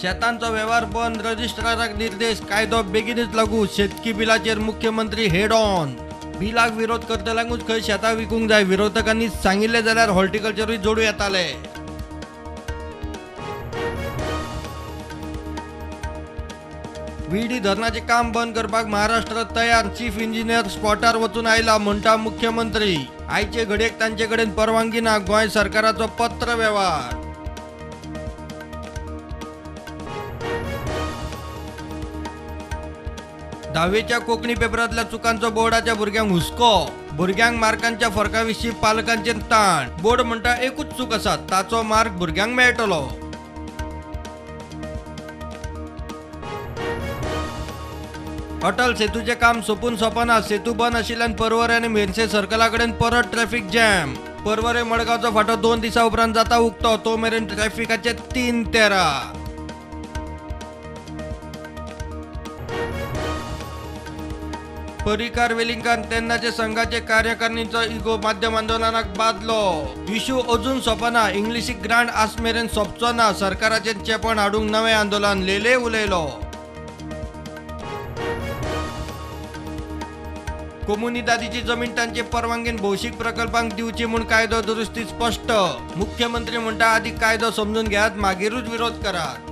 शेतांचा व्यवहार बंद, रजिस्ट्राराक निर्देश, कायदो बेगीनच लागू. शेतकी बिलाचेर मुख्यमंत्री हेड ऑन. बिलाक विरोध करतल्यांकूच खंय शेतां विकूंक जाय. विरोधकांनी सांगिल्ले जाल्यार हॉर्टिकल्चरूय जोडूं येताले. विडी धरणाचे काम बंद करपाक महाराष्ट्र तयार. चीफ इंजिनियर स्पॉटार वचून आयला म्हणटा मुख्यमंत्री. आयचे घडयेक तांचे कडेन परवानगी ना. गोंय सरकाराचो पत्र व्यवहार. दहावीच्या कोंकणी पेपरांतल्या चुकांचो बोर्डाच्या भुरग्यांक हुस्को. भुरग्यांक मार्कांच्या फरकाविशीं पालकांचेर ताण. बोर्ड म्हणटा एकूच चूक आसा, ताचो मार्क भुरग्यांक मेळटलो. अटल सेतूचे काम सोपून सोपना. सेतू बंद आशिल्ल्यान परवरे आनी मेरशे सर्कला कडेन परत ट्रॅफिक जॅम. परवरे मडगांवचो फाटो 2 दिसां उपरांत जाता उक्तो. तो मेरेन ट्रॅफिकाचे 3 तेरा. परिकार वेलिंगकार तेन्नाचे संघाचे कार्यकारिणीचो इगो माध्यम आंदोलनाक बादलो. इशू अजून सोपना. इंग्लिशीक ग्रांट आस मेरेन सोंपचो ना. सरकाराचेर चेपण हाडूंक नवें आंदोलन. लेले उलयलो. कोमुनिदादीची जमीन तांचे परवानगीन भौशीक प्रकल्पांक दिवची म्हूण कायदो दुरुस्ती स्पष्ट. मुख्यमंत्री म्हणटा आदी कायदो समजून घेयात, मागीरूच विरोध करात.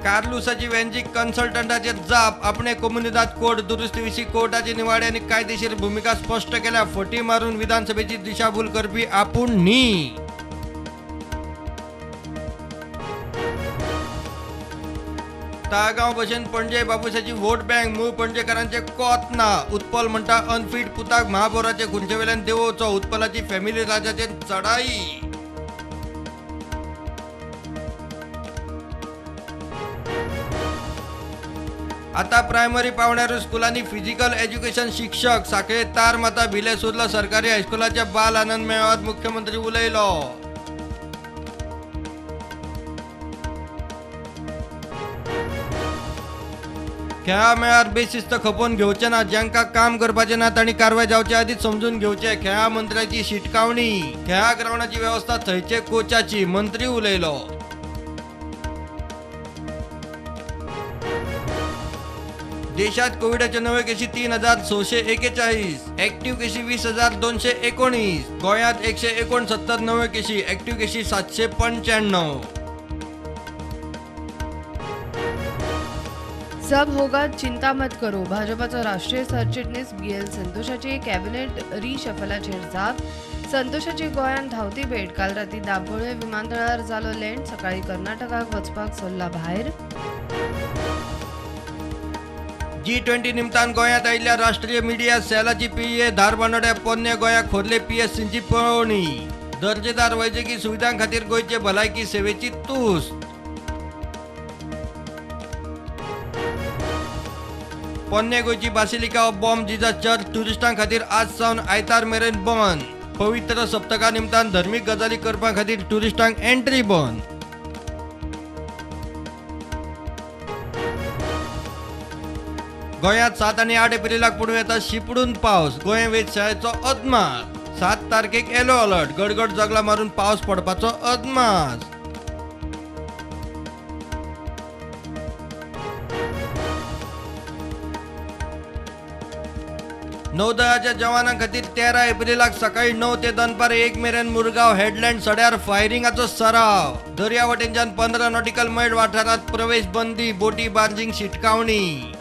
कार्लुसाची वॅन्जिक कन्सल्टंटाचेर जाप. आपणे कोमुनिदाद कोड दुरुस्ती विशीं कोर्टाची निवाडे आनी कायदेशीर भूमिका स्पश्ट केल्या. फटी मारून विधानसभेची दिशाभूल करपी आपूण न्ही. ताळगांव भशेन पणजे बापूसाची वोट बँक. मूळ पणजेकारांचे कोत ना. उत्पल म्हणटा अनफीट पुताक महापौराचे खुर्चे वेल्यान देंवोवचो. उत्पलाची फॅमिली राजाचेर चढाई. आता प्रायमरी पावण्यार स्कुलांनी फिजिकल एज्युकेशन शिक्षक. साखळे तार माता भिले सुरला सरकारी हायस्कुलाच्या बाल आनंद मेळाव्यात मुख्यमंत्री उलयलो. खेळा मेळार बेशिस्त खपोवन घेवचे ना. ज्यांका काम करपाचे ना तांणी कारवाय जावचे आदीच समजून घेवचे. खेळा मंत्र्याची शिटकावणी. खेळा ग्राउंडाची व्यवस्था थंयचे कोचाची. मंत्री उलयलो. देशात कोविडचे नवे केशी 3641. ऍक्टिव्ह केशी 20,219. गोंयात 169 नवे केशी. ऍक्टिव्ह केशी 795. सब होगा चिंता मत करो. भाजपाचा राष्ट्रीय सरचिटणीस BL संतोषाची कॅबिनेट रिशफलाचेर जाप. संतोषाची गोंयांत धांवती भेट. काल राती दाबोळे विमानतळार जालो लँड. सकाळी कर्नाटकाक वचपाक सल्ला भायर. G20 निमतान गोंयांत आयिल्ल्या राष्ट्रीय मिडिया सेलाची PA धारबांदोड्या पोन्ने गोंयाक खोरले PSCची पळोवणी. दर्जेदार वैजकी सुविधां खातीर गोंयचे भलायकी सेवेची तूस. पोन्ने गोंयची basilica of Bom Jesus church टुरिस्टां खातीर आज सावन आयतार मेरेन बंद. पवित्र सप्तका निमतान धर्मीक गजाली करपा खातीर टुरिस्टांक एंट्री बंद. गोंयांत 7 आनी 8 एप्रिलाक पडूं येता शिपडून पावस. गोंय वेधशाळेचो अदमास. 7 तारखेक येलो अलर्ट. गडगड जगला मारून पावस पडपाचो अदमास. नौदळाच्या जवानां खातीर 13 एप्रिलाक सकाळी 9 ते दनपार 1 मेरेन मुरगांव हेडलँड सड्यार फायरिंगाचो सराव. दर्यावटेनच्यान 15 नॉटिकल मैल वाठारांत प्रवेश बंदी. बोटी बार्जिंग शिटकावणी.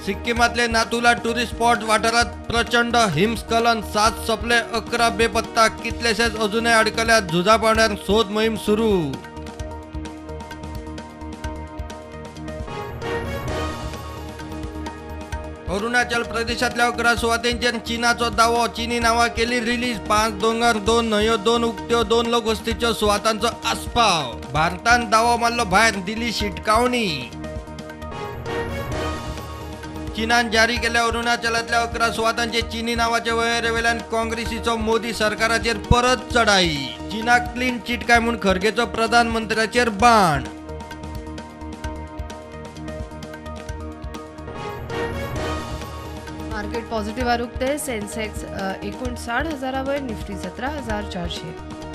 सिक्कीमातले नाथुला टुरिस्ट स्पॉट वाठारात प्रचंड हिमस्खलन. 7 सोंपले, 11 बेपत्ता. कितलेशेच अजूनय अडकल्यात. झुजा पावण्यार सोद मोहीम सुरू. अरुणाचल प्रदेशातल्या 11 सुवातेंचेर चीनाचो दावो. चीनी नांवां केली रिलीज. 5 दोंगर, 2 न्हंयो, 2 उक्त्यो, 2 लोकवस्तीच्यो सुवातांचो आस्पाव. भारतान दावो मारलो भायर. दिली शिटकावणी. चीनान जारी केल्या अरुणाचलातल्या 11 सुवातांचे चीनी नावाचे वळेरेवेल्यान काँग्रेसीचो मोदी सरकाराचेर परत चढाई. चीनाक क्लीन चिट काय म्हूण खरगेचो प्रधानमंत्र्याचेर बाण. मार्केट पॉझिटिव्ह आरुगते. Sensex 59,000 Nifty 17,400.